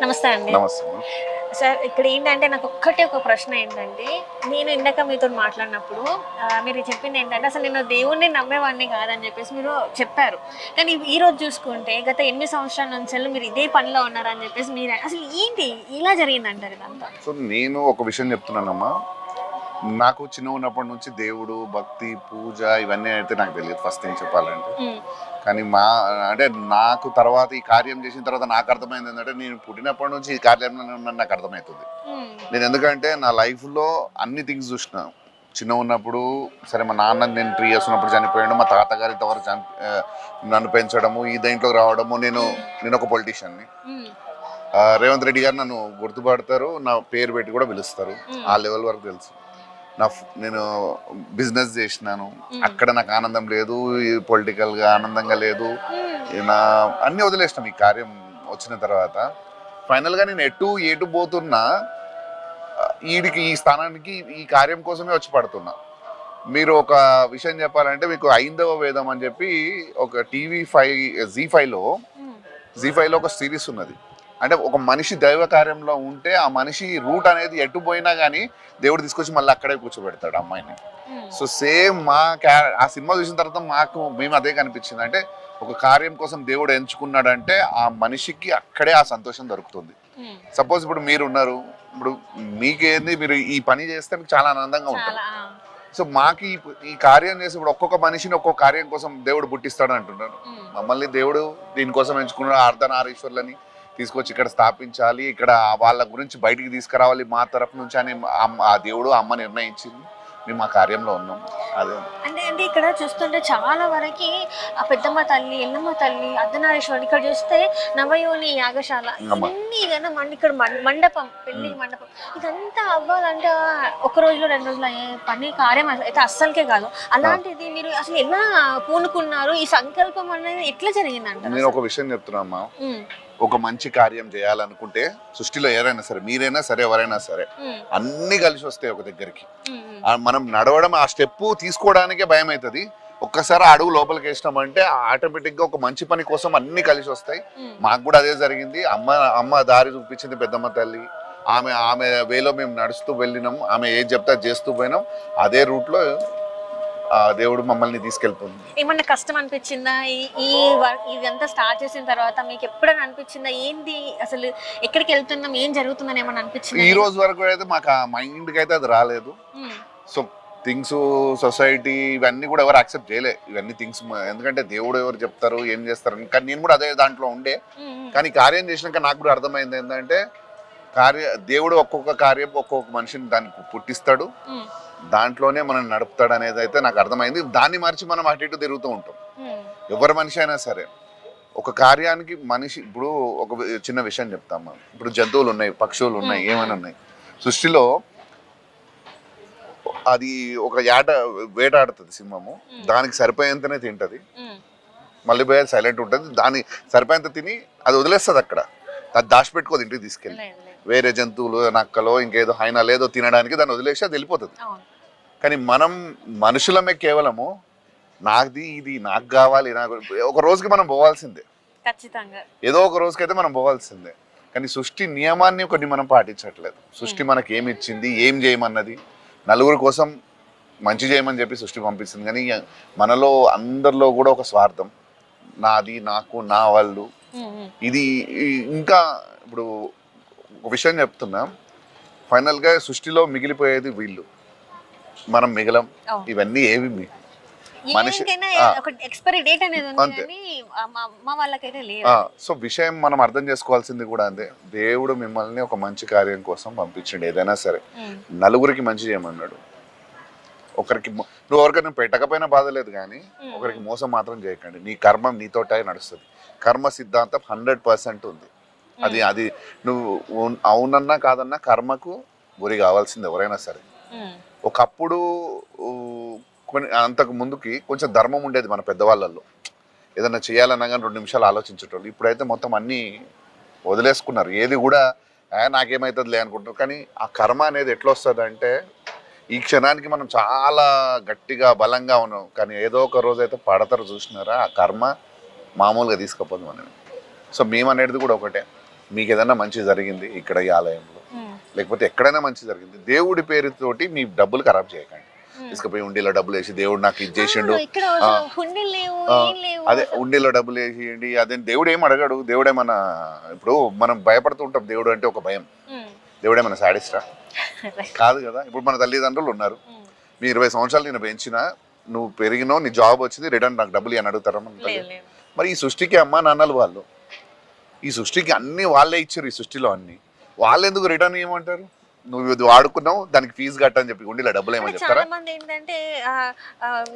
నమస్తే అండి. నమస్తే. సార్ ఇక్కడ ఏంటంటే నాకు ఒక్కటే ఒక ప్రశ్న ఏంటంటే, నేను ఇందాక మీతోని మాట్లాడినప్పుడు మీరు చెప్పింది ఏంటంటే, అసలు నేను దేవుడిని నమ్మేవాడిని కాదని చెప్పేసి మీరు చెప్పారు. కానీ ఈరోజు చూసుకుంటే గత 8 సంవత్సరాల నుంచెల్లి మీరు ఇదే పనిలో ఉన్నారని చెప్పేసి మీరు అసలు ఏంటి ఇలా జరిగిందంటారు ఇదంతా? సో నేను ఒక విషయం చెప్తున్నానమ్మా. నాకు చిన్నగా ఉన్నప్పటి నుంచి దేవుడు, భక్తి, పూజ ఇవన్నీ అయితే నాకు తెలియదు ఫస్ట్ థింగ్ చెప్పాలంటే. హ్మ్. కానీ అంటే నాకు తర్వాత ఈ కార్యం చేసిన తర్వాత నాకు అర్థమైంది ఏంటంటే, నేను పుట్టినప్పటి నుంచి ఈ కార్యంలో ఉన్నాను నాకు అర్థమవుతుంది. హ్మ్. నేను ఎందుకంటే నా లైఫ్లో అన్ని థింగ్స్ చూసిన. చిన్నగా ఉన్నప్పుడు సరే మా నాన్న నేను 3 years ఉన్నప్పుడు చనిపోయాడు. మా తాతగారు ఇంతవరకు నన్ను పెంచడము, ఈ దేంట్లోకి రావడము. నేను ఒక పొలిటీషియన్ని. హ్మ్. రేవంత్ రెడ్డి గారు నన్ను గుర్తుపడతారు, నా పేరు పెట్టి కూడా పిలుస్తారు. ఆ లెవెల్ వరకు తెలుసు. నేను బిజినెస్ చేసినాను, అక్కడ నాకు ఆనందం లేదు, పొలిటికల్గా ఆనందంగా లేదు. నా అన్నీ వదిలేసినాం ఈ కార్యం వచ్చిన తర్వాత. ఫైనల్గా నేను ఎటు పోతున్నా ఈ స్థానానికి ఈ కార్యం కోసమే వచ్చి పడుతున్నా. మీరు ఒక విషయం చెప్పాలంటే, మీకు ఐందవ వేదం అని చెప్పి ఒక జీ5లో ఒక సిరీస్ ఉన్నది. అంటే ఒక మనిషి దైవ కార్యంలో ఉంటే ఆ మనిషి రూట్ అనేది ఎటు పోయినా కానీ దేవుడు తీసుకొచ్చి మళ్ళీ అక్కడే కూర్చోబెడతాడు అమ్మాయిని. సో సేమ్ ఆ సినిమా చూసిన తర్వాత మేము అదే కనిపించింది. అంటే ఒక కార్యం కోసం దేవుడు ఎంచుకున్నాడంటే ఆ మనిషికి అక్కడే ఆ సంతోషం దొరుకుతుంది. సపోజ్ ఇప్పుడు మీరు ఉన్నారు, ఇప్పుడు మీకేంది, మీరు ఈ పని చేస్తే మీకు చాలా ఆనందంగా ఉంటుంది. సో మాకు ఈ కార్యం చేసి ఇప్పుడు ఒక్కొక్క మనిషిని ఒక్కొక్క కార్యం కోసం దేవుడు పుట్టిస్తాడు అంటున్నాడు. మమ్మల్ని దేవుడు దీనికోసం ఎంచుకున్నాడు. అర్ధనారీశ్వర్లని తీసుకొచ్చి ఇక్కడ స్థాపించాలి, ఇక్కడ వాళ్ళ గురించి బయటికి తీసుకురావాలి మా తరఫు నుంచి అని ఆ దేవుడు అమ్మ నిర్ణయించింది. మేము ఆ కార్యంలో ఉన్నాం. అదే అంటే ఇక్కడ చూస్తుంటే చాలా వరకు ఆ పెద్దమ్మ తల్లి, ఎల్లమ్మ తల్లి, అర్ధనారీశ్వరుడు, ఇక్కడ చూస్తే నవయోని యాగశాల, ఇన్ని ఇక్కడ మండపం, పెళ్లి మండపం, ఇదంతా అవ్వాలంటే ఒక రోజులో 2 రోజులు అయ్యే పని కార్యం అయితే అస్సలకే కాదు. అలాంటిది మీరు అసలు ఎలా పూనుకున్నారు? ఈ సంకల్పం అనేది ఎట్లా జరిగిందంట? నేను ఒక విషయం చెప్తున్నా. ఒక మంచి కార్యం చేయాలనుకుంటే సృష్టిలో ఎవరైనా సరే, మీరైనా సరే, ఎవరైనా సరే, అన్ని కలిసి వస్తాయి ఒక దగ్గరికి. మనం నడవడం, ఆ స్టెప్ తీసుకోవడానికే భయం అవుతుంది. ఒక్కసారి అడుగు లోపలికి వేసినామంటే ఆటోమేటిక్ గా ఒక మంచి పని కోసం అన్ని కలిసి వస్తాయి. మాకు కూడా అదే జరిగింది. అమ్మ దారి చూపించింది పెద్దమ్మ తల్లి. ఆమె వేలో మేము నడుస్తూ వెళ్ళినాం. ఆమె ఏది చెప్తే అది చేస్తూ పోయినాం. అదే రూట్ లో దేవుడు మమ్మల్ని తీసుకెళ్తుంది. ఏమన్నా కష్టం అనిపించిందా ఇదంతా స్టార్ట్ చేసిన తర్వాత? మీకు ఎప్పుడైనా అనిపించిందా ఏంటి అసలు ఎక్కడికి వెళ్తున్నాం, ఏం జరుగుతుందని ఏమన్నా అనిపించింది? ఈ రోజు వరకు అయితే మాకు ఆ మైండ్కి అయితే అది రాలేదు. సో థింగ్స్, సొసైటీ ఇవన్నీ కూడా ఎవరు యాక్సెప్ట్ చేయలే ఇవన్నీ థింగ్స్. ఎందుకంటే దేవుడు ఎవరు చెప్తారు, ఏం చేస్తారు. కానీ నేను కూడా అదే దాంట్లో ఉండే. కానీ కార్యం చేసినాక నాకు కూడా అర్థమైంది ఏంటంటే, దేవుడు ఒక్కొక్క కార్యం ఒక్కొక్క మనిషిని దానికి పుట్టిస్తాడు, దాంట్లోనే మనం నడుపుతాడు అనేది అయితే నాకు అర్థమైంది. దాన్ని మరిచి మనం అటు ఇటు తిరుగుతూ ఉంటాం. ఎవరి మనిషి అయినా సరే ఒక కార్యానికి మనిషి. ఇప్పుడు ఒక చిన్న విషయం చెప్తాము. ఇప్పుడు జంతువులు ఉన్నాయి, పక్షువులు ఉన్నాయి, ఏమైనా ఉన్నాయి సృష్టిలో. అది ఒక వేటాడుతుంది సింహము, దానికి సరిపోయేంతనే తింటది, మళ్ళీ పోయేది సైలెంట్ ఉంటుంది. దాని సరిపోయేంత తిని అది వదిలేస్తుంది అక్కడ. అది దాచిపెట్టుకోదు ఇంటికి తీసుకెళ్ళి. వేరే జంతువులు, నక్కలో ఇంకేదో హైనా లేదో తినడానికి దాన్ని వదిలేసి అది వెళ్ళిపోతుంది. కానీ మనం మనుషులమే కేవలము ఇది నాకు కావాలి, ఒక రోజుకి మనం పోవాల్సిందే, ఏదో ఒక రోజుకైతే మనం పోవాల్సిందే. కానీ సృష్టి నియమాన్ని కొన్ని మనం పాటించట్లేదు. సృష్టి మనకి ఏమి ఇచ్చింది, ఏం చేయమన్నది, నలుగురి కోసం మంచి చేయమని చెప్పి సృష్టి పంపిస్తుంది. కానీ మనలో అందరిలో కూడా ఒక స్వార్థం, నాది, నాకు, నా వాళ్ళు. ఇది ఇంకా ఇప్పుడు ఒక విషయం చెప్తున్నా, ఫైనల్గా సృష్టిలో మిగిలిపోయేది వీళ్ళు, మనం మిగలం. ఇవన్నీ ఏవి మనిషి సో విషయం మనం అర్థం చేసుకోవాల్సింది కూడా అంతే. దేవుడు మిమ్మల్ని ఒక మంచి కార్యం కోసం పంపించండి. ఏదైనా సరే నలుగురికి మంచి చేయమన్నాడు. నువ్వు ఎవరికైనా పెట్టకపోయినా బాధ లేదు, కానీ ఒకరికి మోసం మాత్రం చేయకండి. నీ కర్మ నీతోటే నడుస్తుంది. కర్మ సిద్ధాంతం 100% ఉంది. అది నువ్వు అవునన్నా కాదన్నా కర్మకు గురి కావాల్సింది ఎవరైనా సరే. ఒకప్పుడు అంతకు ముందుకి కొంచెం ధర్మం ఉండేది మన పెద్దవాళ్ళల్లో. ఏదన్నా చేయాలన్నా కానీ 2 నిమిషాలు ఆలోచించేటోళ్ళు. ఇప్పుడైతే మొత్తం అన్నీ వదిలేసుకున్నారు. ఏది కూడా నాకేమవుతుందిలే అనుకుంటున్నారు. కానీ ఆ కర్మ అనేది ఎట్లా వస్తుంది అంటే, ఈ క్షణానికి మనం చాలా గట్టిగా బలంగా ఉన్నాం, కానీ ఏదో ఒక రోజు అయితే పడతారు చూసినారా, ఆ కర్మ మామూలుగా తీసుకపోదు మనం. సో మేము అనేది కూడా ఒకటే, మీకు ఏదైనా మంచి జరిగింది ఇక్కడ ఈ ఆలయంలో, లేకపోతే ఎక్కడైనా మంచి జరిగింది, దేవుడి పేరుతోటి మీ డబ్బులు ఖరాబ్ చేయకండి. తీసుకుపోయి ఉండిలో డబ్బులు వేసి దేవుడు నాకు ఇది చేసిండు, అదే ఉండిలో డబ్బులు వేసియండి, అదే దేవుడు ఏం అడగాడు. దేవుడేమన్నా ఇప్పుడు మనం భయపడుతూ ఉంటాం, దేవుడు అంటే ఒక భయం. దేవుడేమన్నా సాడిస్టా? కాదు కదా. ఇప్పుడు మన తల్లిదండ్రులు ఉన్నారు, మీ 20 సంవత్సరాలు నేను పెంచినా, నువ్వు పెరిగినావు, నీ జాబ్ వచ్చింది, రిటర్న్ నాకు డబ్బులు అని అడుగుతారా? మరి ఈ సృష్టికి అమ్మా నాన్నలు వాళ్ళు, ఈ సృష్టికి అన్ని వాళ్ళే ఇచ్చారు, ఈ సృష్టిలో అన్ని వాళ్ళు ఎందుకు రిటర్న్ ఇవ్వమంటారు? నువ్వు ఇది వాడుకున్నావు, దానికి ఫీజు కట్టని చెప్పి ఉండి డబ్బులు ఏమని చెప్తారా? చాలా మంది ఏంటంటే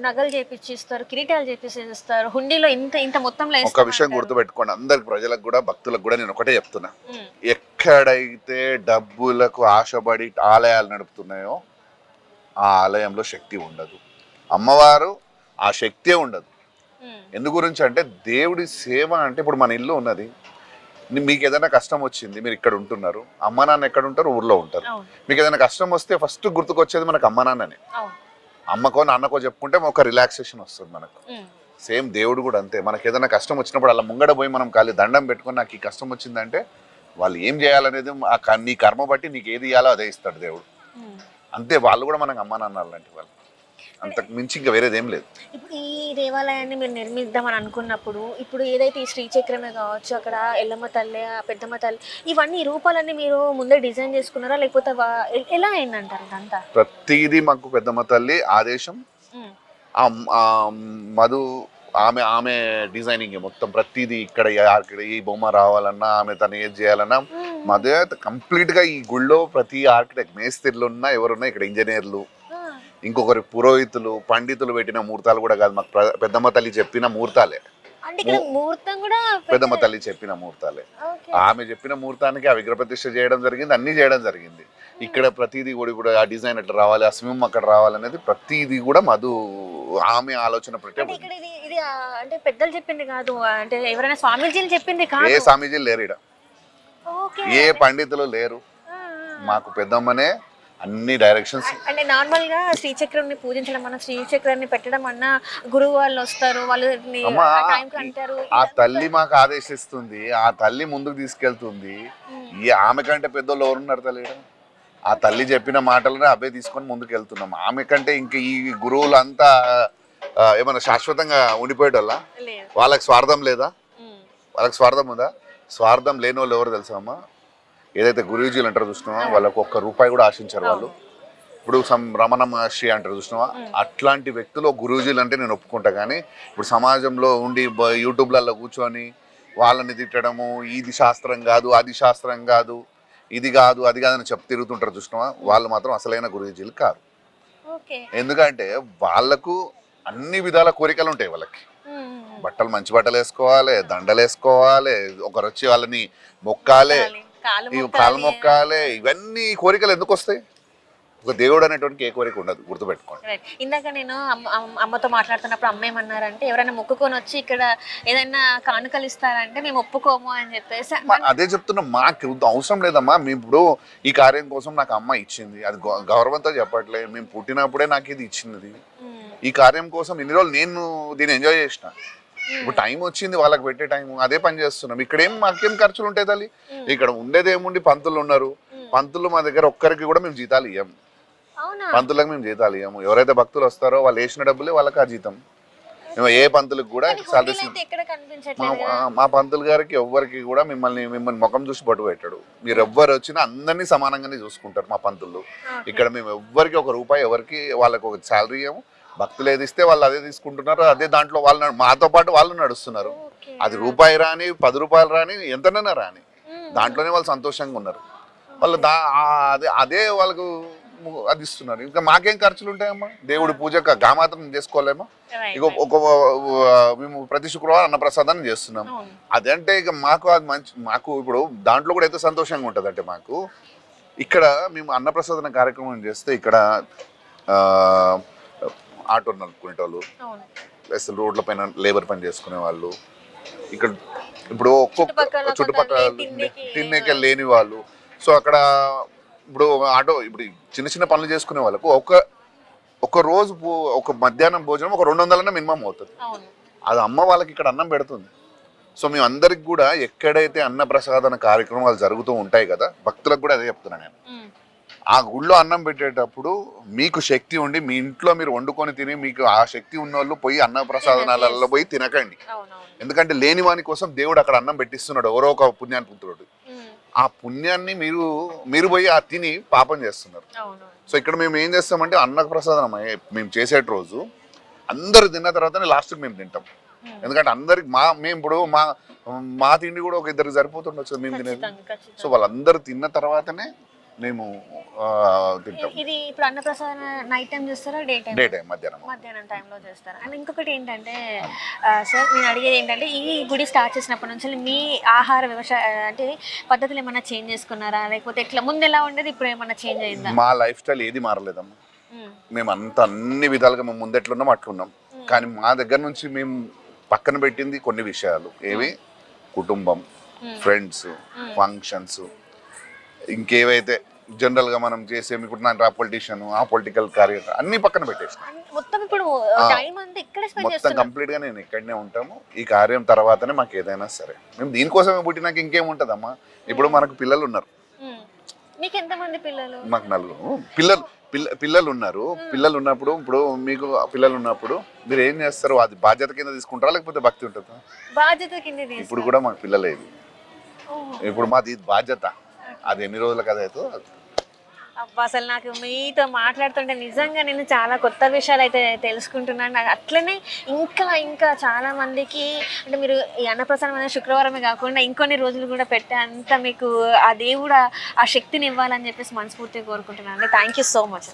నగలు చేపిచ్చిస్తారు, కిరీటాలు చేపిస్తారు, హుండీలో ఇంత ఇంత మొత్తంలో. ఒక విషయం గుర్తుపెట్టుకోండి, అందరికి ప్రజలకు కూడా భక్తులకు కూడా నేను ఒకటే చెప్తున్నా, ఎక్కడైతే డబ్బులకు ఆశపడి ఆలయాలు నడుపుతున్నాయో ఆ ఆలయంలో శక్తి ఉండదు. అమ్మవారు ఆ శక్తే ఉండదు. ఎందు గురించి అంటే దేవుడి సేవ అంటే, ఇప్పుడు మన ఇల్లు ఉన్నది, మీకు ఏదైనా కష్టం వచ్చింది, మీరు ఇక్కడ ఉంటున్నారు, అమ్మ నాన్న ఎక్కడ ఉంటారు? ఊర్లో ఉంటారు. మీకు ఏదైనా కష్టం వస్తే ఫస్ట్ గుర్తుకొచ్చేది మనకు అమ్మ నాన్ననే. అమ్మకో నాన్నకో చెప్పుకుంటే ఒక రిలాక్సేషన్ వస్తుంది మనకు. సేమ్ దేవుడు కూడా అంతే, మనకి ఏదైనా కష్టం వచ్చినప్పుడు అలా ముంగడ పోయి మనం ఖాళీ దండం పెట్టుకొని నాకు ఈ కష్టం వచ్చిందంటే వాళ్ళు ఏం చేయాలనేది నీ కర్మ బట్టి నీకు ఏది ఇవ్వాలో అదే ఇస్తాడు దేవుడు. అంతే, వాళ్ళు కూడా మనకు అమ్మ నాన్న లాంటి వాళ్ళు, అంతకు మించి ఇంకా వేరేదేం లేదు. ఇప్పుడు ఈ దేవాలయాన్ని మీరు నిర్మిద్దామని అనుకున్నప్పుడు, ఇప్పుడు ఏదైతే ఈ శ్రీచక్రమే కావచ్చు, అక్కడ ఎల్లమ్మ తల్లి, పెద్దమ్మ తల్లి, ఇవన్నీ రూపాలన్నీ మీరు ముందే డిజైన్ చేసుకున్నారా, లేకపోతే ఎలా అయిందంటారు ఇదంతా? ప్రతిదీ మాకు పెద్దమ్మ తల్లి ఆదేశం. మధు ఆమె డిజైనింగ్ మొత్తం ప్రతిదీ. ఇక్కడ ఈ బొమ్మ రావాలన్నా, ఆమె తను ఏది చేయాలన్నా మధు కంప్లీట్ గా. ఈ గుళ్ళో ప్రతి ఆర్కిటెక్ట్, మేస్త్రీలు ఉన్నా, ఎవరున్నా ఇక్కడ ఇంజనీర్లు, ఇంకొకరి పురోహితులు, పండితులు పెట్టిన ముహూర్తాలు కూడా కాదు, మాకు పెద్దమ్మ తల్లి చెప్పిన ముహూర్తాలే. పెద్దమ్మ తల్లి చెప్పిన ముహూర్తాలే. ఆమె చెప్పిన ముహూర్తానికి ఆ విగ్రహ ప్రతిష్ఠ చేయడం జరిగింది, అన్ని చేయడం జరిగింది. ఇక్కడ ప్రతిదీ కూడా ఆ డిజైన్ ఎట్లా రావాలి, ఆ స్విమ్ అక్కడ రావాలనేది ప్రతిదీ కూడా మధు ఆమె ఆలోచన పెట్టే. అంటే పెద్దలు చెప్పింది కాదు, అంటే ఎవరైనా స్వామీజీలు చెప్పింది కాదు. ఏ స్వామీజీలు లేరు ఇక్కడ, ఏ పండితులు లేరు, మాకు పెద్దమ్మనే అన్ని డైరెక్షన్స్. అంటే నార్మల్ గా శ్రీచక్రాన్ని పూజించడం, మనం శ్రీచక్రాన్ని పెట్టడం అన్న గురువు వాళ్ళు వస్తారు, వాళ్ళు అంటారు. ఆ తల్లి మాకు ఆదేశిస్తుంది, ఆ తల్లి ముందుకు తీసుకెళ్తుంది. ఆమె కంటే పెద్దోళ్ళు ఎవరున్నారు తల్లి? ఆ తల్లి చెప్పిన మాటలనే అవే తీసుకొని ముందుకు వెళ్తున్నాం. ఆమె కంటే ఇంక ఈ గురువులంతా ఏమన్నా శాశ్వతంగా ఉండిపోయేటోళ్ళ? వాళ్ళకి స్వార్థం లేదా? వాళ్ళకి స్వార్థం ఉందా? స్వార్థం లేని వాళ్ళు ఎవరు తెలుసా అమ్మా? ఏదైతే గురూజీలు అంటారు చూసినావా, వాళ్ళకు ఒక్క రూపాయి కూడా ఆశించారు వాళ్ళు. ఇప్పుడు రమణ మహర్షి అంటారు చూసినావా, అట్లాంటి వ్యక్తులు గురూజీలు అంటే నేను ఒప్పుకుంటా. కానీ ఇప్పుడు సమాజంలో ఉండి యూట్యూబ్లలో కూర్చొని వాళ్ళని తిట్టడము, ఇది శాస్త్రం కాదు, అది శాస్త్రం కాదు, ఇది కాదు, అది కాదని చెప్పి తిరుగుతుంటారు చూసినావా, వాళ్ళు మాత్రం అసలైన గురూజీలు కాదు. ఎందుకంటే వాళ్ళకు అన్ని విధాల కోరికలు ఉంటాయి. వాళ్ళకి బట్టలు, మంచి బట్టలు వేసుకోవాలి, దండలు వేసుకోవాలి, ఒకరు వచ్చి వాళ్ళని మొక్కాలి, కాలు మొక్కాలి, ఇవన్నీ కోరికలు ఎందుకు వస్తాయి? ఒక దేవుడు అనేటువంటి ఏ కోరిక ఉండదు, గుర్తుపెట్టుకోండి. ఇందాక నేను అమ్మతో మాట్లాడుతున్నప్పుడు అమ్మ ఏమన్నారంటే, ఎవరైనా మొక్కుకొని వచ్చి ఇక్కడ ఏదైనా కానుకలు ఇస్తారంటే మేము ఒప్పుకోము అని చెప్పేసి. అదే చెప్తున్నా, మాకు అవసరం లేదమ్మా. మేము ఇప్పుడు ఈ కార్యం కోసం నాకు అమ్మ ఇచ్చింది, అది గౌరవంతో చెప్పట్లేదు. మేము పుట్టినప్పుడే నాకు ఇది ఇచ్చినది. ఈ కార్యం కోసం ఇన్ని రోజులు నేను దీన్ని ఎంజాయ్ చేసిన. ఇప్పుడు టైం వచ్చింది వాళ్ళకి పెట్టే టైం, అదే పని చేస్తున్నాం. ఇక్కడేం మాకేం ఖర్చులు ఉంటాయి తల్లి? ఇక్కడ ఉండేది ఏముండి, పంతులు ఉన్నారు. పంతులు మా దగ్గర ఒక్కరికి కూడా మేము జీతాలు ఇవ్వము. పంతులకు మేము జీతాలు ఇవ్వము. ఎవరైతే భక్తులు వస్తారో వాళ్ళు వేసిన డబ్బులే వాళ్ళకి ఆ జీతం. మేము ఏ పంతులకు కూడా సాలరీస్. మా పంతులు గారికి ఎవ్వరికి కూడా మిమ్మల్ని ముఖం చూసి పట్టు పెట్టాడు. మీరు ఎవ్వరు వచ్చినా అందరినీ సమానంగానే చూసుకుంటారు మా పంతులు. ఇక్కడ మేము ఎవ్వరికి ఒక రూపాయి, ఎవరికి వాళ్ళకి ఒక శాలరీ ఇవ్వము. భక్తులు ఏది ఇస్తే వాళ్ళు అదే తీసుకుంటున్నారు, అదే దాంట్లో వాళ్ళు మాతో పాటు వాళ్ళు నడుస్తున్నారు. అది రూపాయి రాని, 10 రూపాయలు రాని, ఎంతనైనా రాని, దాంట్లోనే వాళ్ళు సంతోషంగా ఉన్నారు. వాళ్ళు అదే వాళ్ళకు అది ఇస్తున్నారు. ఇంకా మాకేం ఖర్చులు ఉంటాయమ్మా? దేవుడి పూజకు మాత్రం చేసుకోలేమా? ఇక మేము ప్రతి శుక్రవారం అన్నప్రసాదాన్ని చేస్తున్నాం. అదంటే ఇక మాకు అది మాకు ఇప్పుడు దాంట్లో కూడా అయితే సంతోషంగా ఉంటుంది. అంటే మాకు ఇక్కడ మేము అన్నప్రసాదన కార్యక్రమం చేస్తే ఇక్కడ ఆటో నడుపుకునేటోళ్ళు, అసలు రోడ్ల పైన లేబర్ పని చేసుకునే వాళ్ళు, ఇక్కడ ఇప్పుడు ఒక్కొక్క చుట్టుపక్కల తిన్నేకే లేని వాళ్ళు, సో అక్కడ ఇప్పుడు ఆటో ఇప్పుడు చిన్న చిన్న పనులు చేసుకునే వాళ్ళకు ఒక రోజు ఒక మధ్యాహ్నం భోజనం ఒక 200 మినిమం అవుతుంది. అది అమ్మ వాళ్ళకి ఇక్కడ అన్నం పెడుతుంది. సో మేము అందరికి కూడా ఎక్కడైతే అన్నప్రసాదన కార్యక్రమాలు జరుగుతూ ఉంటాయి కదా, భక్తులకు కూడా అదే చెప్తున్నాను నేను. ఆ గుళ్ళో అన్నం పెట్టేటప్పుడు మీకు శక్తి ఉండి మీ ఇంట్లో మీరు వండుకొని తిని మీకు ఆ శక్తి ఉన్న వాళ్ళు పోయి అన్నప్రసాదనాలలో పోయి తినకండి. ఎందుకంటే లేని వాని కోసం దేవుడు అక్కడ అన్నం పెట్టిస్తున్నాడు, ఎవరో ఒక పుణ్యాన్ని పుత్రుడు. ఆ పుణ్యాన్ని మీరు పోయి ఆ తిని పాపం చేస్తున్నారు. సో ఇక్కడ మేము ఏం చేస్తామంటే అన్నప్రసాదనం మేము చేసేట రోజు అందరు తిన్న తర్వాతనే లాస్ట్కి మేము తింటాం. ఎందుకంటే అందరికి మేము ఇప్పుడు మా తిండి కూడా ఒక ఇద్దరికి సరిపోతుండొచ్చు మేము తినేది. సో వాళ్ళందరూ తిన్న తర్వాతనే మేము తింటాం. ఇది ఇప్పుడు అన్నప్రసాదం నైట్ టైం చేస్తారా, డే టైం? మధ్యాహ్నం టైంలో చేస్తారా? అండ్ ఇంకొకటి ఏంటంటే సార్ నేను అడిగేది ఏంటంటే ఈ గుడి స్టార్ట్ చేసినప్పటి నుంచి మీ ఆహార వ్యవసాయ అంటే పద్ధతులు ఏమైనా చేంజ్ చేసుకున్నారా, లేకపోతే ఎట్లా ముందు ఎలా ఉండేది ఇప్పుడు ఏమైనా చేంజ్ అయిందా? మా లైఫ్ స్టైల్ ఏది మారలేదమ్మా. మేము అన్ని విధాలుగా మేము ముందెట్లున్నాం అట్లున్నాం. కానీ మా దగ్గర నుంచి మేము పక్కన పెట్టింది కొన్ని విషయాలు. ఏవి? కుటుంబం, ఫ్రెండ్స్, ఫంక్షన్స్, ఇంకేవైతే జనరల్ గా మనం చేసే ఇప్పుడు నా పొలిటీషియన్ ఆ పొలిటికల్ కార్యక్రమం అన్ని పక్కన పెట్టేసాం. మొత్తం ఇప్పుడు టైం అంతా ఇక్కడే స్పెండ్ మొత్తం చేస్తున్నాం. కంప్లీట్ గా నేను ఇక్కడనే ఉంటాము. ఈ కార్యం తర్వాతనే మాకు ఏదైనా సరే. మేము దీనికోసమే పుట్టినాక ఇంకేముంటదమ్మా. ఇప్పుడు మనకు పిల్లలు ఉన్నారు. మీకు ఎంతమంది పిల్లలు? మాకు 4 పిల్లలు ఉన్నారు. పిల్లలు ఉన్నప్పుడు ఇప్పుడు మీకు పిల్లలు ఉన్నప్పుడు మీరు ఏం చేస్తారు? అది బాధ్యత కింద తీసుకుంటారా లేకపోతే భక్తి ఉంటుందా? బాధ్యత కింద. ఇప్పుడు కూడా మాకు పిల్లలేదు. ఇప్పుడు మాది బాధ్యత. అది ఎన్ని రోజుల కథ అయితే అబ్బా అసలు నాకు మీతో మాట్లాడుతుంటే నిజంగా నేను చాలా కొత్త విషయాలు అయితే తెలుసుకుంటున్నాను. నాకు అట్లనే ఇంకా ఇంకా చాలా మందికి అంటే మీరు ఈ అన్నప్రసాదం అనేది శుక్రవారమే కాకుండా ఇంకొన్ని రోజులు కూడా పెట్టే అంత మీకు ఆ దేవుడు ఆ శక్తిని ఇవ్వాలని చెప్పేసి మనస్ఫూర్తిగా కోరుకుంటున్నాను అండి. Thank you so much.